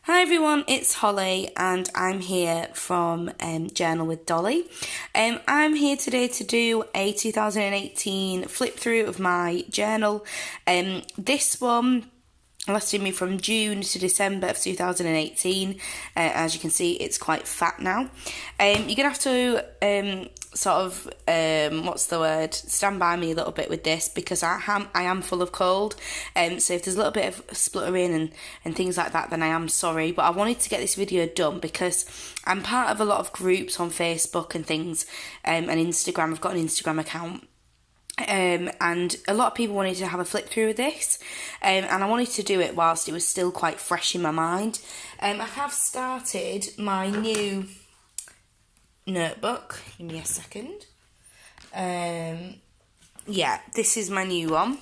Hi everyone, it's Holly and I'm here from Journal with Dolly. I'm here today to do a 2018 flip through of my journal. This one lasted me from June to December of 2018. As you can see, it's quite fat now. You're going to have to stand by me a little bit with this because I am full of cold. So if there's a little bit of spluttering and things like that, then I am sorry. But I wanted to get this video done because I'm part of a lot of groups on Facebook and things, and Instagram. I've got an Instagram account. And a lot of people wanted to have a flip through of this, and I wanted to do it whilst it was still quite fresh in my mind. I have started my new notebook. Give me a second. Yeah, this is my new one.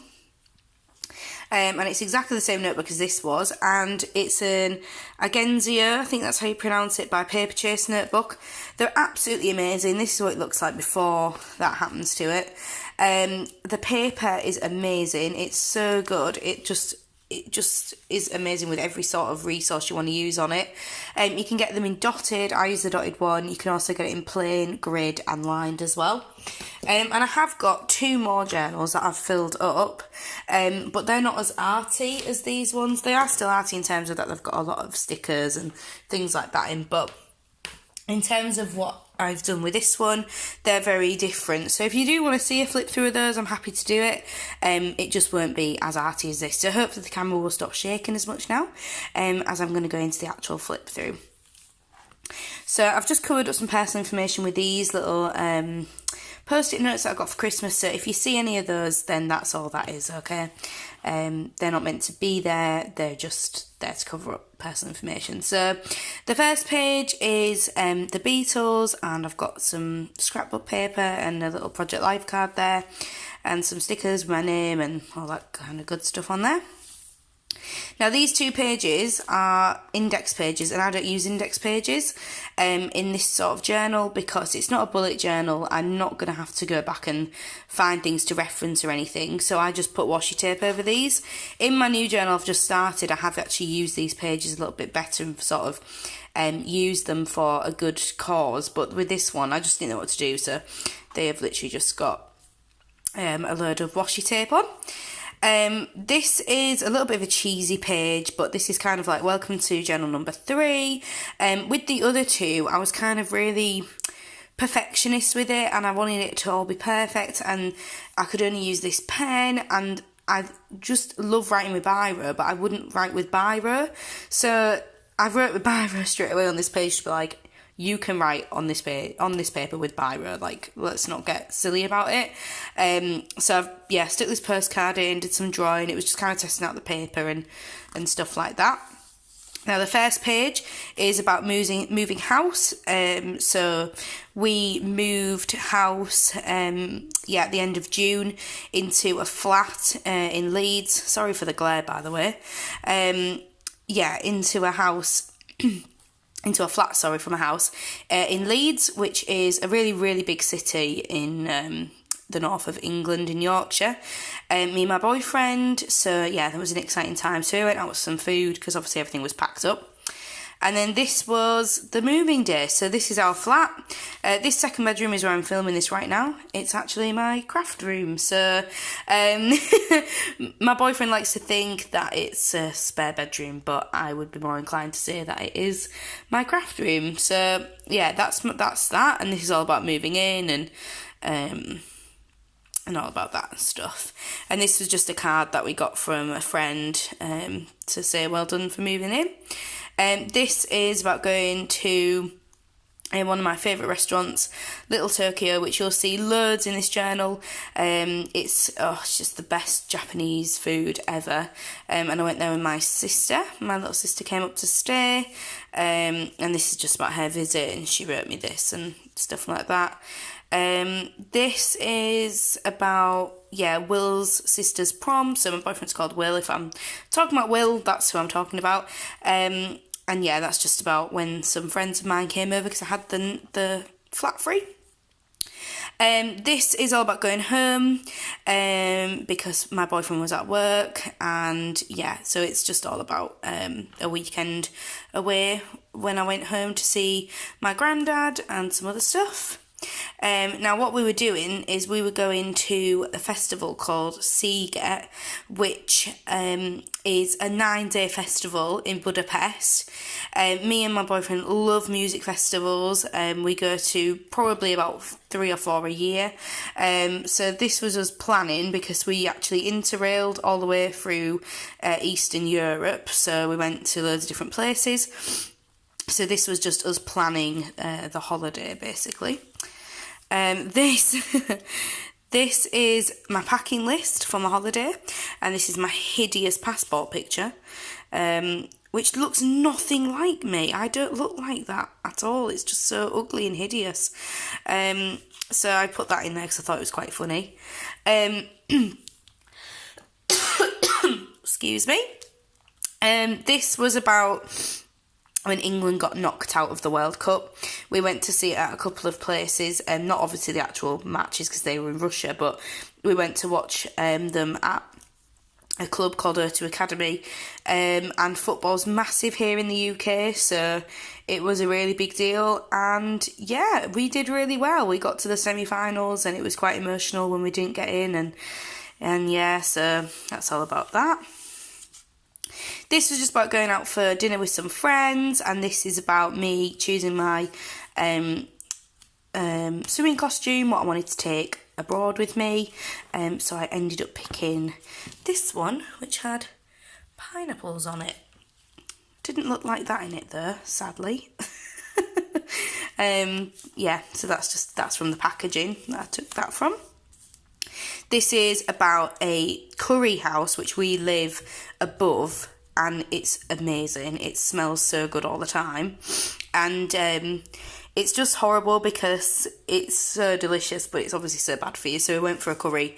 And it's exactly the same notebook as this was, and it's an Agenzio, I think that's how you pronounce it, by Paper Chase notebook. They're absolutely amazing. This is what it looks like before that happens to it. The paper is amazing. It's so good. It just is amazing with every sort of resource you want to use on it. You can get them in dotted. I use the dotted one. You can also get it in plain, grid and lined as well. And I have got two more journals that I've filled up, but they're not as arty as these ones. They are still arty in terms of that they've got a lot of stickers and things like that in, but in terms of what I've done with this one, they're very different. So if you do want to see a flip through of those, I'm happy to do it. It just won't be as arty as this. So hopefully the camera will stop shaking as much now, as I'm going to go into the actual flip through. So I've just covered up some personal information with these little post-it notes that I got for Christmas. So if you see any of those, then that's all that is, okay? They're not meant to be there, they're just there to cover up personal information. So the first page is the Beatles, and I've got some scrapbook paper and a little Project Life card there, and some stickers with my name and all that kind of good stuff on there. Now these two pages are index pages, and I don't use index pages in this sort of journal because it's not a bullet journal. I'm not going to have to go back and find things to reference or anything, so I just put washi tape over these. In my new journal I've just started, I have actually used these pages a little bit better and sort of used them for a good cause, but with this one I just didn't know what to do, so they have literally just got a load of washi tape on. This is a little bit of a cheesy page, but this is kind of like welcome to journal number 3. With the other two, I was kind of really perfectionist with it, and I wanted it to all be perfect, and I could only use this pen, and I just love writing with biro, but I wouldn't write with biro. So I wrote with biro straight away on this page to be like, you can write on this paper with biro, like, let's not get silly about it. So I've stuck this postcard in, did some drawing. It was just kind of testing out the paper and stuff like that. Now the first page is about moving house. So we moved house at the end of June into a flat in Leeds. Sorry for the glare, by the way. Into a house into a flat, from a house in Leeds, which is a really, really big city in the north of England, in Yorkshire. Me and my boyfriend, so yeah, that was an exciting time. So we went out with some food because obviously everything was packed up. And then this was the moving day. So this is our flat. This second bedroom is where I'm filming this right now. It's actually my craft room. So my boyfriend likes to think that it's a spare bedroom, but I would be more inclined to say that it is my craft room. So yeah, that's that. And this is all about moving in and all about that stuff. And this was just a card that we got from a friend to say well done for moving in. This is about going to one of my favourite restaurants, Little Tokyo, which you'll see loads in this journal. It's just the best Japanese food ever. And I went there with my sister. My little sister came up to stay. And this is just about her visit, and she wrote me this and stuff like that. This is about Will's sister's prom. So my boyfriend's called Will. If I'm talking about Will, that's who I'm talking about. And yeah, that's just about when some friends of mine came over because I had the flat free. This is all about going home because my boyfriend was at work, and yeah, so it's just all about a weekend away when I went home to see my granddad and some other stuff. Now what we were doing is we were going to a festival called Seagate, which is a 9-day festival in Budapest. Me and my boyfriend love music festivals. We go to probably about 3 or 4 a year. So this was us planning, because we actually interrailed all the way through Eastern Europe. So we went to loads of different places. So this was just us planning the holiday, basically. This this is my packing list for my holiday, and this is my hideous passport picture, which looks nothing like me. I don't look like that at all. It's just so ugly and hideous. So I put that in there because I thought it was quite funny. Excuse me. This was about when England got knocked out of the World Cup. We went to see it at a couple of places, not obviously the actual matches because they were in Russia, but we went to watch them at a club called O2 Academy, and football's massive here in the UK, so it was a really big deal, and yeah, we did really well. We got to the semi-finals, and it was quite emotional when we didn't get in, and yeah, so that's all about that. This was just about going out for dinner with some friends, and this is about me choosing my swimming costume, what I wanted to take abroad with me. So I ended up picking this one, which had pineapples on it. Didn't look like that in it though, sadly. Yeah, so that's from the packaging that I took that from. This is about a curry house which we live above, and it's amazing. It smells so good all the time, and it's just horrible because it's so delicious, but it's obviously so bad for you. So we went for a curry,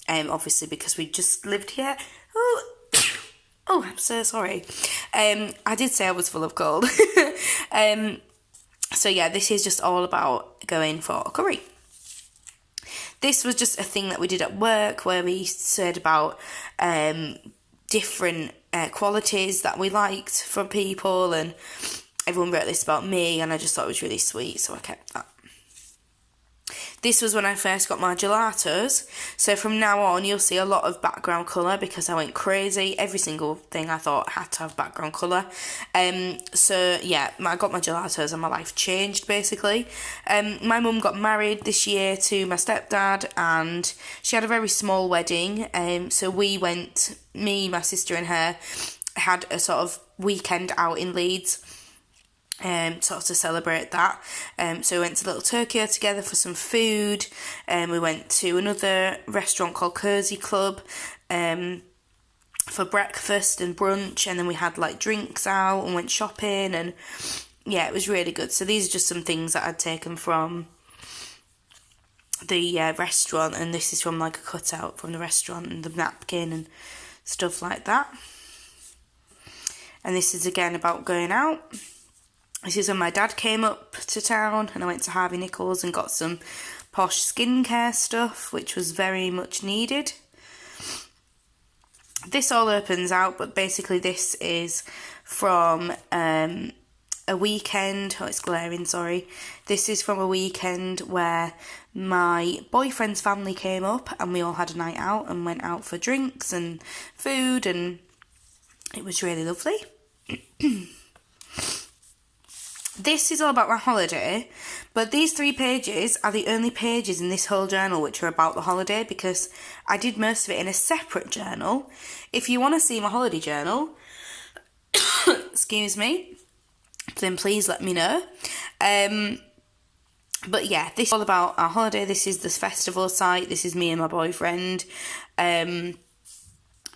obviously because we just lived here. Oh, I'm so sorry. I did say I was full of cold. So yeah, this is just all about going for a curry. This was just a thing that we did at work where we said about different qualities that we liked from people, and everyone wrote this about me, and I just thought it was really sweet, so I kept that. This was when I first got my gelatos, so from now on you'll see a lot of background colour because I went crazy. Every single thing I thought had to have background colour. So yeah, I got my gelatos and my life changed basically. My mum got married this year to my stepdad, and she had a very small wedding, so we went, me, my sister and her, had a sort of weekend out in Leeds, sort of to celebrate that. So we went to Little Tokyo together for some food, and we went to another restaurant called Cozy Club for breakfast and brunch, and then we had like drinks out and went shopping, and yeah, it was really good. So these are just some things that I'd taken from the restaurant, and this is from like a cutout from the restaurant and the napkin and stuff like that. And this is again about going out. This is when my dad came up to town, and I went to Harvey Nichols and got some posh skincare stuff, which was very much needed. This all opens out, but basically this is from a weekend. Oh, it's glaring, sorry. This is from a weekend where my boyfriend's family came up, and we all had a night out and went out for drinks and food, and it was really lovely. This is all about my holiday, but these 3 pages are the only pages in this whole journal which are about the holiday, because I did most of it in a separate journal. If you want to see my holiday journal, excuse me, then please let me know. But yeah, this is all about our holiday. This is the festival site. This is me and my boyfriend.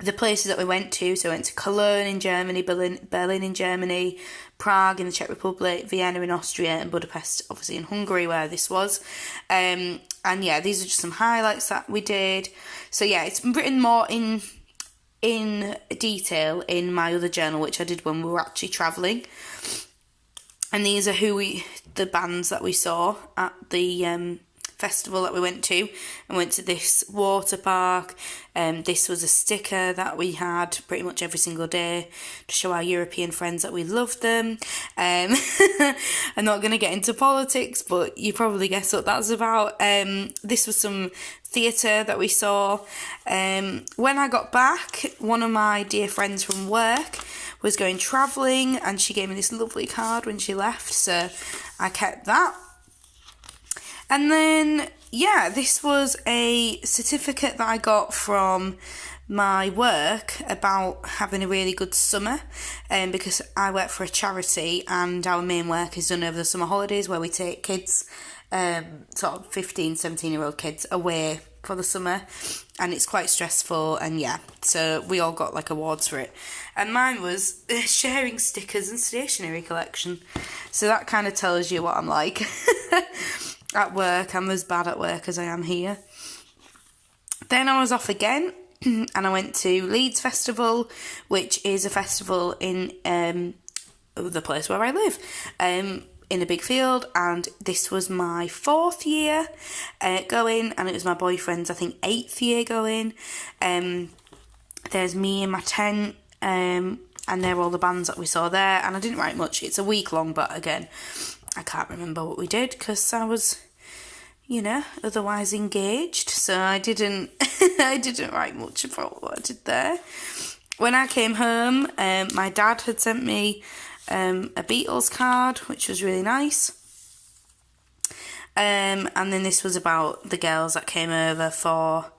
The places that we went to, so I went to Cologne in Germany, Berlin in Germany, Prague in the Czech Republic, Vienna in Austria, and Budapest, obviously in Hungary, where this was. And yeah, these are just some highlights that we did. So yeah, it's written more in detail in my other journal, which I did when we were actually travelling. And these are the bands that we saw at the festival that we went to and went to this water park. This was a sticker that we had pretty much every single day to show our European friends that we loved them. I'm not going to get into politics, but you probably guess what that's about. This was some theatre that we saw. When I got back, one of my dear friends from work was going travelling, and she gave me this lovely card when she left, so I kept that. And then, yeah, this was a certificate that I got from my work about having a really good summer, because I work for a charity and our main work is done over the summer holidays, where we take kids, sort of 15, 17-year-old kids away for the summer, and it's quite stressful, and yeah, so we all got like awards for it, and mine was sharing stickers and stationery collection, so that kind of tells you what I'm like. At work, I'm as bad at work as I am here. Then I was off again, and I went to Leeds Festival, which is a festival in the place where I live, in a big field, and this was my 4th year going, and it was my boyfriend's, I think, 8th year going. There's me in my tent, and they're all the bands that we saw there, and I didn't write much. It's a week long, but again, I can't remember what we did because I was, otherwise engaged, so I didn't write much about what I did there. When I came home, my dad had sent me a Beatles card, which was really nice. And then this was about the girls that came over for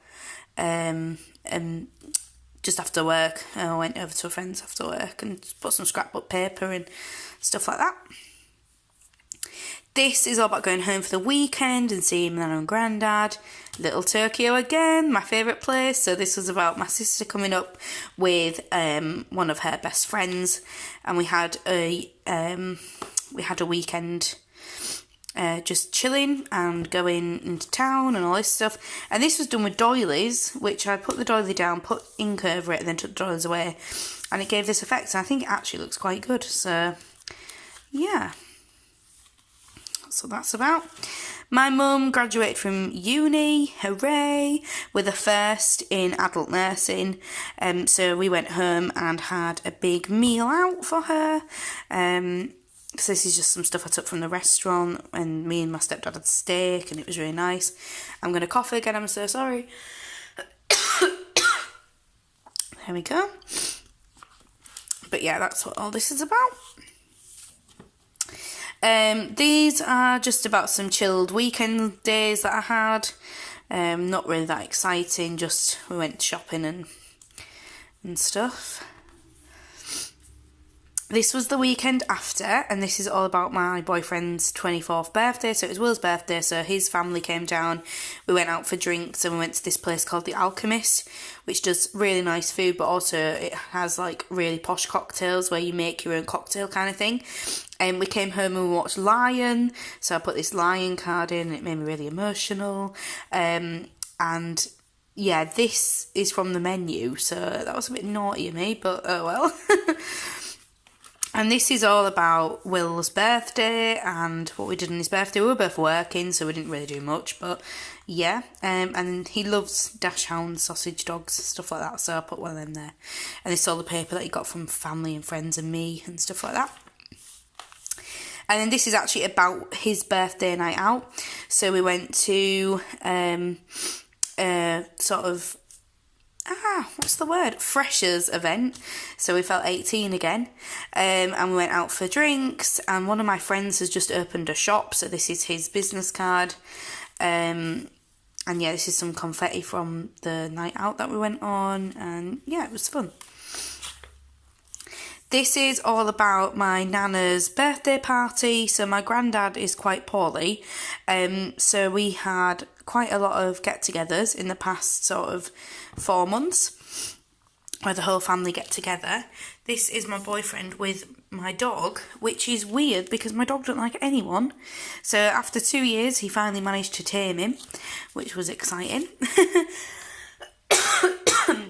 just after work. I went over to a friend's after work and put some scrapbook paper and stuff like that. This is all about going home for the weekend and seeing Nan and Grandad. Little Tokyo again, my favourite place. So this was about my sister coming up with one of her best friends, and we had a weekend just chilling and going into town and all this stuff. And this was done with doilies, which I put the doily down, put ink over it, and then took the doilies away, and it gave this effect. And I think it actually looks quite good. So yeah. So that's about. My mum graduated from uni, hooray, with a first in adult nursing. So we went home and had a big meal out for her. So this is just some stuff I took from the restaurant, and me and my stepdad had steak, and it was really nice. I'm going to cough again, I'm so sorry. There we go. But yeah, that's what all this is about. These are just about some chilled weekend days that I had. Not really that exciting, just we went shopping and stuff. This was the weekend after, and this is all about my boyfriend's 24th birthday. So it was Will's birthday, so his family came down. We went out for drinks, and we went to this place called The Alchemist, which does really nice food, but also it has like really posh cocktails where you make your own cocktail kind of thing. And we came home and we watched Lion, so I put this Lion card in, and it made me really emotional. And yeah, this is from the menu, so that was a bit naughty of me, but oh well. And this is all about Will's birthday and what we did on his birthday. We were both working, so we didn't really do much, but yeah. And he loves dash hounds, sausage dogs, stuff like that, so I put one of them there. And this is all the paper that he got from family and friends and me and stuff like that. And then this is actually about his birthday night out. So we went to sort of freshers event, so we felt 18 again, and we went out for drinks, and one of my friends has just opened a shop, so this is his business card, and yeah, this is some confetti from the night out that we went on, and yeah, it was fun. This is all about my nana's birthday party. So my granddad is quite poorly, so we had quite a lot of get-togethers in the past sort of 4 months where the whole family get together. This is my boyfriend with my dog, which is weird because my dog doesn't like anyone. So after 2 years, he finally managed to tame him, which was exciting.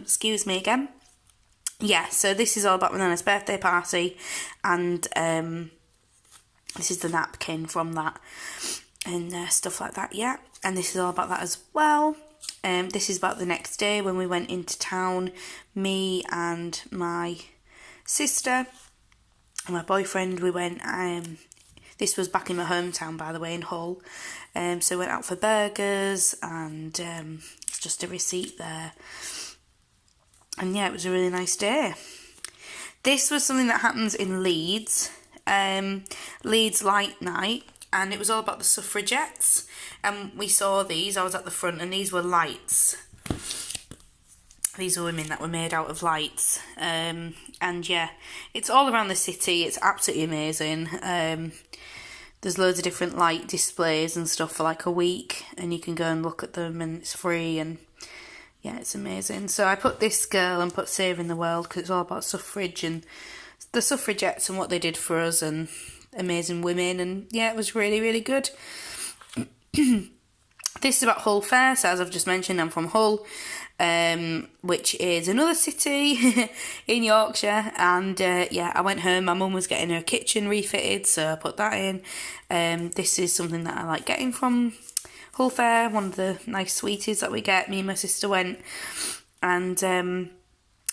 Excuse me again. Yeah, so this is all about my nana's birthday party, and this is the napkin from that. and stuff like that, yeah. And this is all about that as well. This is about the next day when we went into town, me and my sister and my boyfriend. We went, this was back in my hometown, by the way, in Hull. So we went out for burgers, and it's just a receipt there. And yeah, it was a really nice day. This was something that happens in Leeds, Leeds Light Night, and it was all about the suffragettes. And we saw these, I was at the front, and these were lights. These were women that were made out of lights. And yeah, it's all around the city. It's absolutely amazing. There's loads of different light displays and stuff for like a week, and you can go and look at them, and it's free, and yeah, it's amazing. So I put this girl and put Saving the World because it's all about suffrage and the suffragettes and what they did for us, and amazing women, and yeah, it was really, really good. This is about Hull Fair, so as I've just mentioned, I'm from Hull, which is another city in Yorkshire, and yeah, I went home, my mum was getting her kitchen refitted, so I put that in. This is something that I like getting from Hull Fair, one of the nice sweeties that we get. Me and my sister went, and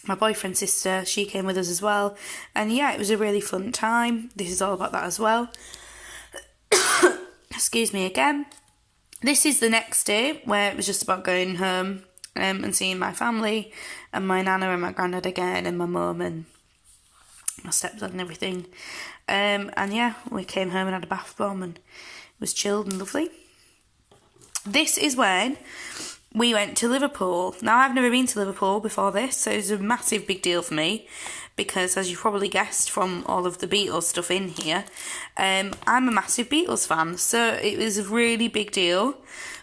my boyfriend's sister, she came with us as well, and yeah, it was a really fun time. This is all about that as well. Excuse me again. This is the next day, where it was just about going home and seeing my family, and my nana and my granddad again, and my mum and my stepdad and everything. And yeah, we came home and had a bath bomb, and it was chilled and lovely. This is when we went to Liverpool. Now, I've never been to Liverpool before this, so it's a massive big deal for me, because as you probably guessed from all of the Beatles stuff in here, I'm a massive Beatles fan, so it was a really big deal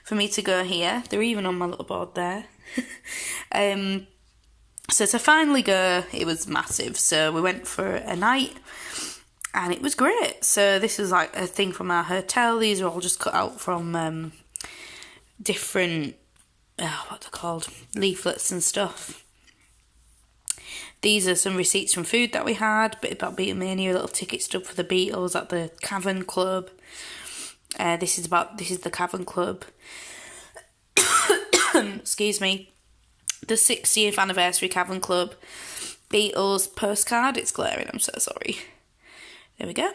for me to go here. They're even on my little board there. So to finally go, it was massive. So we went for a night, and it was great. So this is like a thing from our hotel. These are all just cut out from different, what they're called, leaflets and stuff. These are some receipts from food that we had, bit about Beatlemania, a little ticket stub for the Beatles at the Cavern Club. This is the Cavern Club. Excuse me. The 60th anniversary Cavern Club Beatles postcard. It's glaring, I'm so sorry. There we go.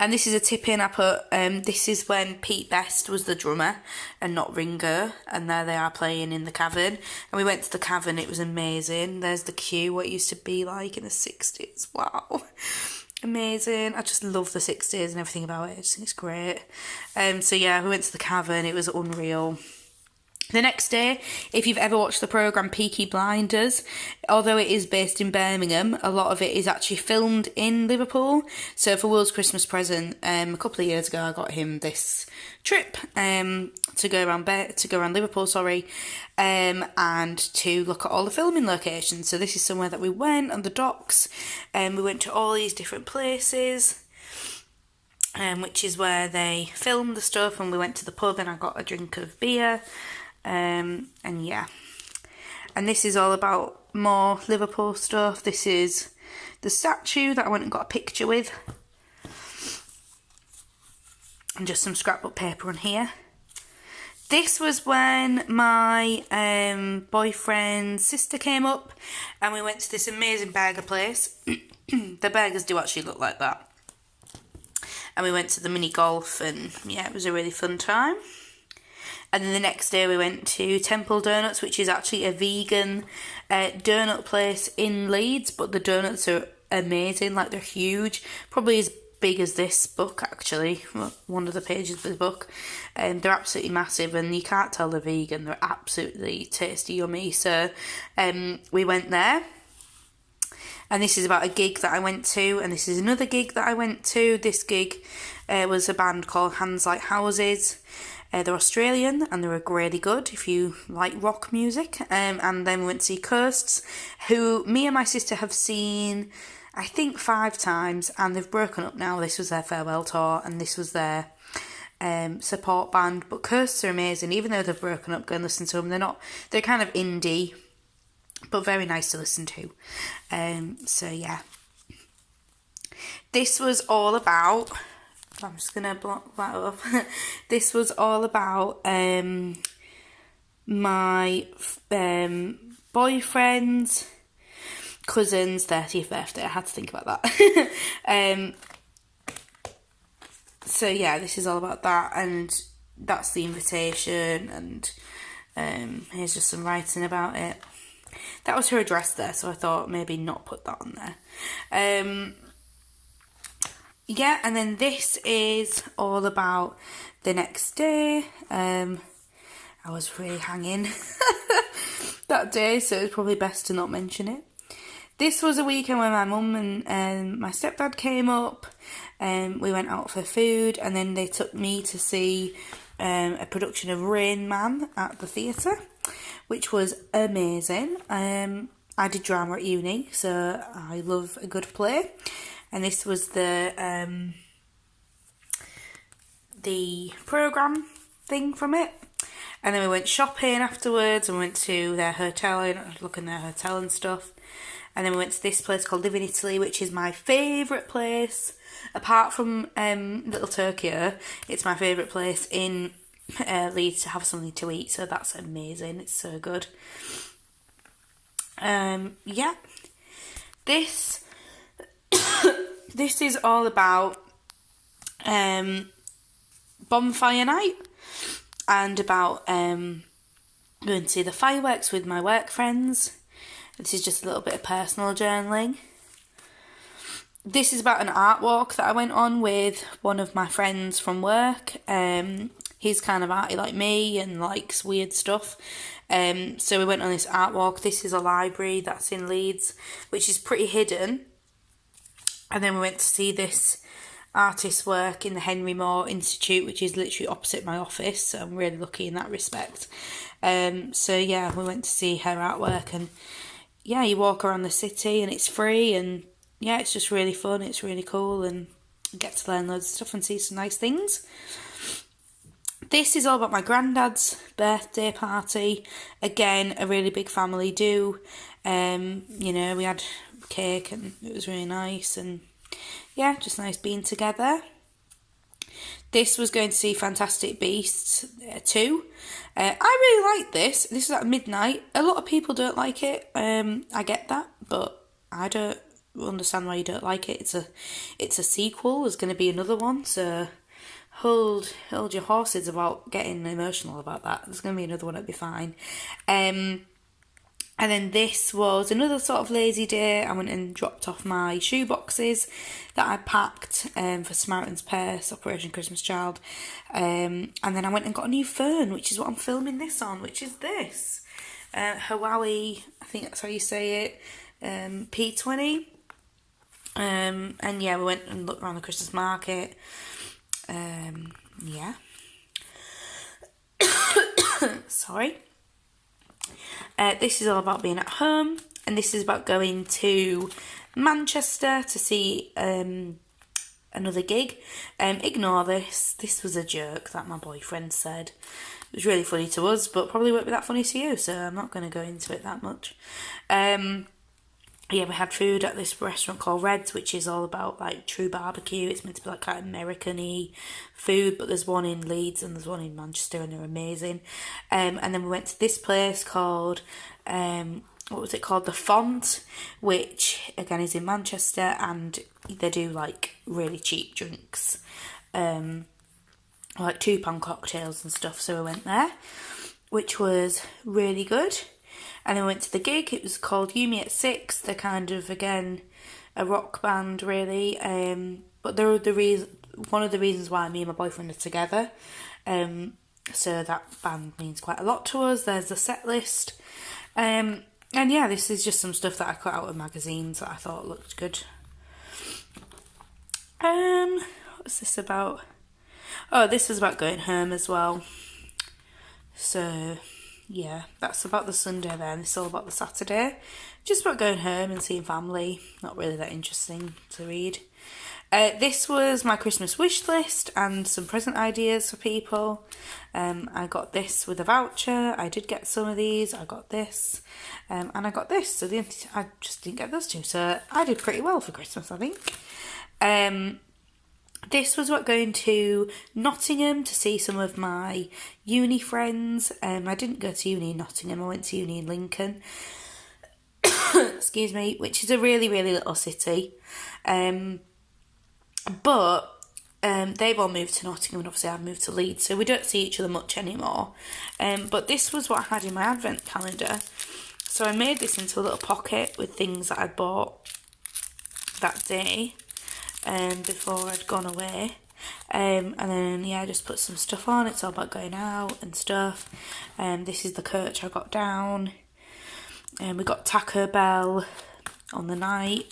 And this is a tip in I put, this is when Pete Best was the drummer and not Ringo, and there they are playing in the Cavern. And we went to the Cavern, it was amazing. There's the queue, what it used to be like in the 60s. Wow. Amazing. I just love the 60s and everything about it. I just think it's great. So yeah, we went to the Cavern, it was unreal. The next day, if you've ever watched the programme Peaky Blinders, although it is based in Birmingham, a lot of it is actually filmed in Liverpool. So for Will's Christmas present, a couple of years ago, I got him this trip to go around Liverpool, and to look at all the filming locations. So this is somewhere that we went on the docks, and we went to all these different places, which is where they filmed the stuff. And we went to the pub, and I got a drink of beer. And yeah, and this is all about more Liverpool stuff. This is the statue that I went and got a picture with, and just some scrapbook paper on here. This was when my boyfriend's sister came up, and we went to this amazing burger place. The burgers do actually look like that. And we went to the mini golf, and yeah, it was a really fun time. And then the next day we went to Temple Donuts, which is actually a vegan donut place in Leeds, but the donuts are amazing, like they're huge, probably as big as this book actually, one of the pages of the book. They're absolutely massive, and you can't tell they're vegan, they're absolutely tasty, yummy. So we went there. And this is about a gig that I went to, and this is another gig that I went to. This gig was a band called Hands Like Houses. They're Australian, and they were really good if you like rock music. And then we went to see Coasts, who me and my sister have seen, I think, 5 times, and they've broken up now. This was their farewell tour, and this was their support band. But Coasts are amazing, even though they've broken up. Go and listen to them. They're kind of indie, but very nice to listen to. So yeah, this was all about I'm just going to block that up. This was all about my boyfriend's cousin's 30th birthday. I had to think about that. So yeah, this is all about that, and that's the invitation, and here's just some writing about it. That was her address there, so I thought maybe not put that on there. Yeah, and then this is all about the next day. I was really hanging that day, so it's probably best to not mention it. This was a weekend when my mum and my stepdad came up, and we went out for food, and then they took me to see a production of Rain Man at the theatre, which was amazing. I did drama at uni, so I love a good play, and this was the programme thing from it. And then we went shopping afterwards, and we went to their hotel, and looking at their hotel and stuff. And then we went to this place called Live in Italy, which is my favourite place. Apart from Little Turkey, it's my favourite place in Leeds to have something to eat. So that's amazing. It's so good. Yeah. This is all about bonfire night, and about going to see the fireworks with my work friends. This is just a little bit of personal journaling. This is about an art walk that I went on with one of my friends from work. He's kind of arty like me and likes weird stuff. So we went on this art walk. This is a library that's in Leeds, which is pretty hidden. And then we went to see this artist's work in the Henry Moore Institute, which is literally opposite my office. So I'm really lucky in that respect. So yeah, we went to see her artwork, and yeah, you walk around the city and it's free, and yeah, it's just really fun. It's really cool, and you get to learn loads of stuff and see some nice things. This is all about my granddad's birthday party. Again, a really big family do. You know, we had cake and it was really nice, and yeah, just nice being together. This was going to see Fantastic Beasts 2. I really liked this. This was at midnight. A lot of people don't like it. I get that, but I don't understand why you don't like it. It's a sequel. There's going to be another one, so hold your horses about getting emotional about that. There's going to be another one. It'll be fine. And then this was another sort of lazy day. I went and dropped off my shoe boxes that I packed for Samaritan's Purse, Operation Christmas Child. And then I went and got a new phone, which is what I'm filming this on, which is this. Huawei, I think that's how you say it, P20. And yeah, we went and looked around the Christmas market. Yeah. Sorry. This is all about being at home, and this is about going to Manchester to see another gig. Ignore this. This was a joke that my boyfriend said. It was really funny to us, but probably won't be that funny to you, so I'm not going to go into it that much. Yeah, we had food at this restaurant called Red's, which is all about like true barbecue. It's meant to be like kind of American-y food, but there's one in Leeds and there's one in Manchester, and they're amazing. And then we went to this place called, what was it called? The Font, which again is in Manchester, and they do like really cheap drinks, like £2 cocktails and stuff. So we went there, which was really good. And then we went to the gig. It was called Yumi at 6. They're kind of, again, a rock band, really. But they're one of the reasons why me and my boyfriend are together. So that band means quite a lot to us. There's the set list. And yeah, this is just some stuff that I cut out of magazines that I thought looked good. What's this about? Oh, this was about going home as well. So yeah, that's about the Sunday then. It's all about the Saturday. Just about going home and seeing family. Not really that interesting to read. This was my Christmas wish list and some present ideas for people. I got this with a voucher. I did get some of these. I got this. And I got this. So I just didn't get those two. So I did pretty well for Christmas, I think. This was about going to Nottingham to see some of my uni friends. I didn't go to uni in Nottingham, I went to uni in Lincoln. Excuse me, which is a really, really little city. But they've all moved to Nottingham and obviously I've moved to Leeds, so we don't see each other much anymore. But this was what I had in my advent calendar. So I made this into a little pocket with things that I'd bought that day before I'd gone away. And then, yeah, I just put some stuff on. It's all about going out and stuff. This is the coach I got down. We got Taco Bell on the night.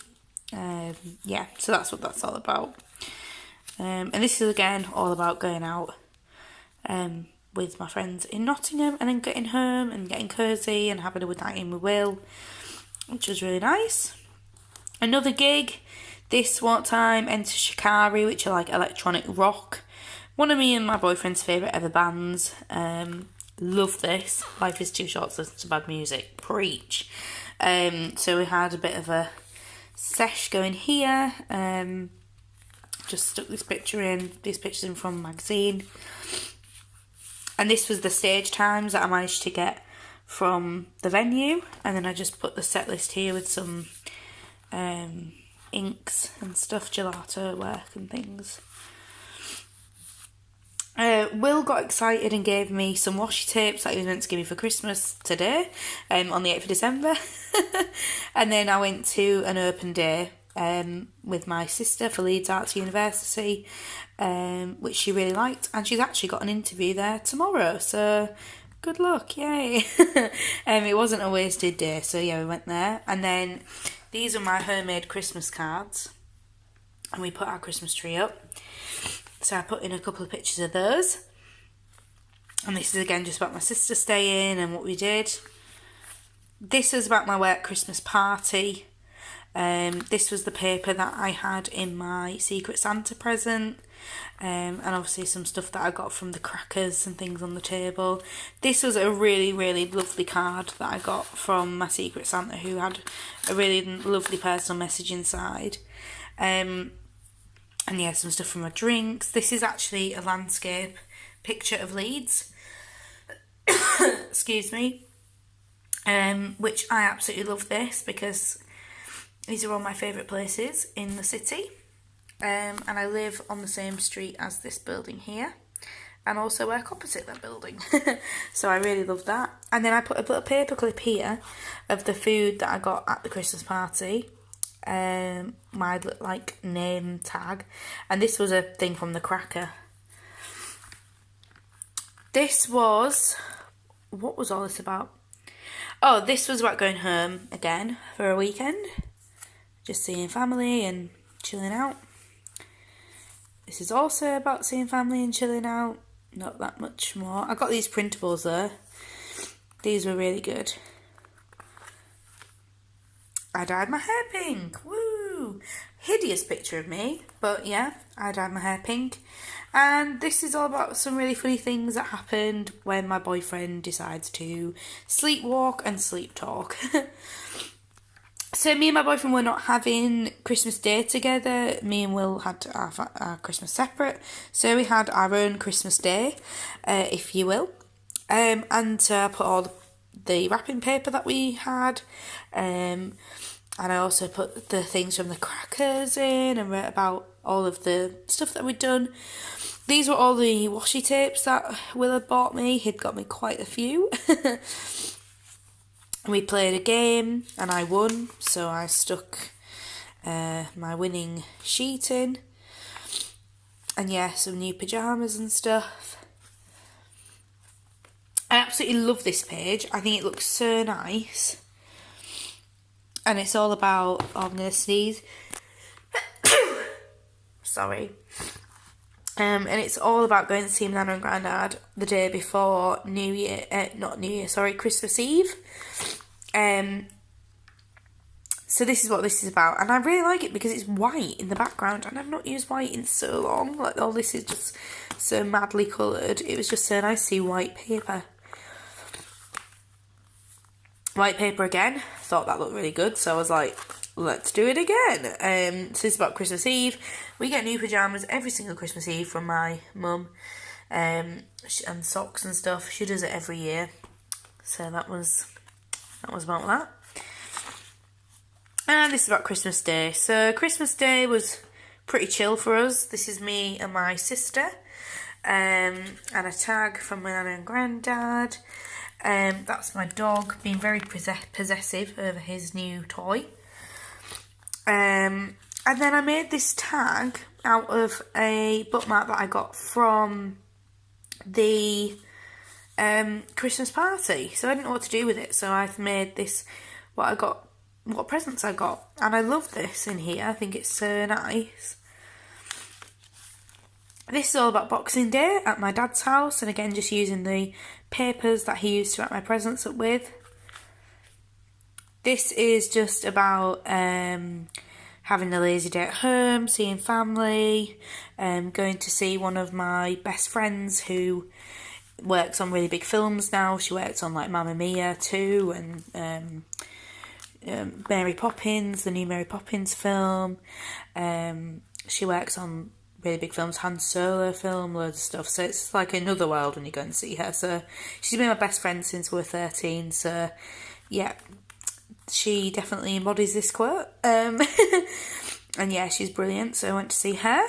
Yeah, so that's what that's all about. And this is, again, all about going out with my friends in Nottingham and then getting home and getting cosy and having a good night in with Will, which was really nice. Another gig, this time, Enter Shikari, which are like electronic rock. One of me and my boyfriend's favourite ever bands. Love this. Life is too short to listen to bad music. Preach. So we had a bit of a sesh going here. Just stuck these pictures in from a magazine. And this was the stage times that I managed to get from the venue. And then I just put the set list here with some inks and stuff, gelato work and things. Will got excited and gave me some washi tapes that he was meant to give me for Christmas today, on the 8th of December. And then I went to an open day with my sister for Leeds Arts University, which she really liked, and she's actually got an interview there tomorrow, so good luck, yay. It wasn't a wasted day, so yeah, we went there. And then these are my homemade Christmas cards, and we put our Christmas tree up. So I put in a couple of pictures of those. And this is again just about my sister staying and what we did. This is about my work Christmas party. This was the paper that I had in my Secret Santa present. And obviously some stuff that I got from the crackers and things on the table. This was a really, really lovely card that I got from my Secret Santa, who had a really lovely personal message inside. And yeah, some stuff from my drinks. This is actually a landscape picture of Leeds. Excuse me. Which I absolutely love this because these are all my favourite places in the city. And I live on the same street as this building here. And also work opposite that building. So I really love that. And then I put a little paper clip here of the food that I got at the Christmas party. My like name tag, and this was a thing from the cracker. This was, what was all this about? Oh, this was about going home again for a weekend, just seeing family and chilling out. This is also about seeing family and chilling out, not that much more. I got these printables though, these were really good. I dyed my hair pink, woo! Hideous picture of me, but yeah, I dyed my hair pink. And this is all about some really funny things that happened when my boyfriend decides to sleepwalk and sleep talk. So me and my boyfriend were not having Christmas Day together. Me and Will had our Christmas separate. So we had our own Christmas Day, if you will. And I put all the wrapping paper that we had, and I also put the things from the crackers in and wrote about all of the stuff that we'd done. These were all the washi tapes that Will had bought me. He'd got me quite a few. We played a game and I won, so I stuck my winning sheet in. And yeah, some new pyjamas and stuff. I absolutely love this page. I think it looks so nice. And it's all about, oh, I'm going to sneeze. Sorry. And it's all about going to see my Nana and Grandad the day before Christmas Eve. So this is what this is about. And I really like it because it's white in the background. And I've not used white in so long. Like, all this is just so madly coloured. It was just so nice to see white paper. White paper again. Thought that looked really good. So I was like, let's do it again. So this is about Christmas Eve. We get new pyjamas every single Christmas Eve from my mum, and socks and stuff. She does it every year. So that was about that. And this is about Christmas Day. So Christmas Day was pretty chill for us. This is me and my sister, and a tag from my nana and granddad. That's my dog being very possessive over his new toy. And then I made this tag out of a bookmark that I got from the Christmas party. So I didn't know what to do with it. So I've made this, what presents I got. And I love this in here. I think it's so nice. This is all about Boxing Day at my dad's house. And again, just using the papers that he used to wrap my presents up with. This is just about having a lazy day at home, seeing family, going to see one of my best friends who works on really big films now. She works on like Mamma Mia 2 and Mary Poppins, the new Mary Poppins film. She works on really big films, Han Solo film, loads of stuff. So it's like another world when you go and see her. So she's been my best friend since we were 13. So yeah, she definitely embodies this quote. And yeah, she's brilliant. So I went to see her.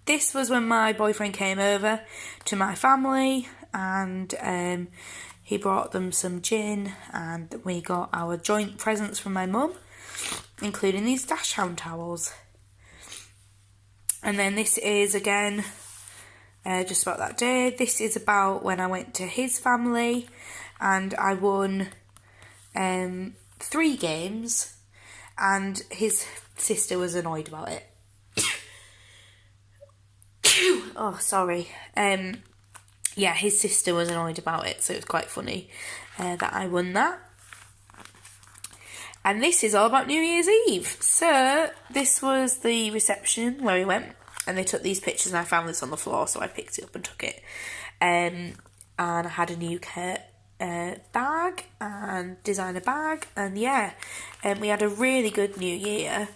This was when my boyfriend came over to my family, and he brought them some gin, and we got our joint presents from my mum, including these Dachshund towels. And then this is again just about that day. This is about when I went to his family and I won 3 games, and his sister was annoyed about it. Oh, sorry. Yeah, his sister was annoyed about it, so it was quite funny that I won that. And this is all about New Year's Eve. So this was the reception where we went, and they took these pictures, and I found this on the floor, so I picked it up and took it. And I had a new bag and designer bag, and yeah, we had a really good New Year.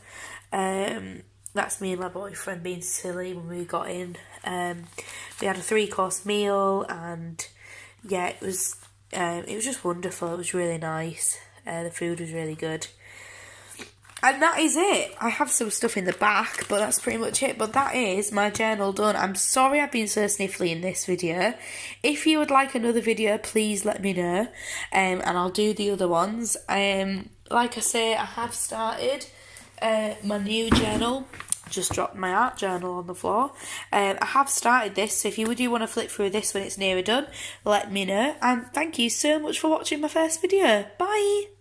That's me and my boyfriend being silly when we got in. We had a 3-course meal, and yeah, it was just wonderful. It was really nice. The food was really good. And that is it. I have some stuff in the back, but that's pretty much it. But that is my journal done. I'm sorry I've been so sniffly in this video. If you would like another video, please let me know, and I'll do the other ones. Like I say, I have started my new journal. Just dropped my art journal on the floor. I have started this, so if you do want to flip through this when it's nearly done, let me know. And thank you so much for watching my first video. Bye!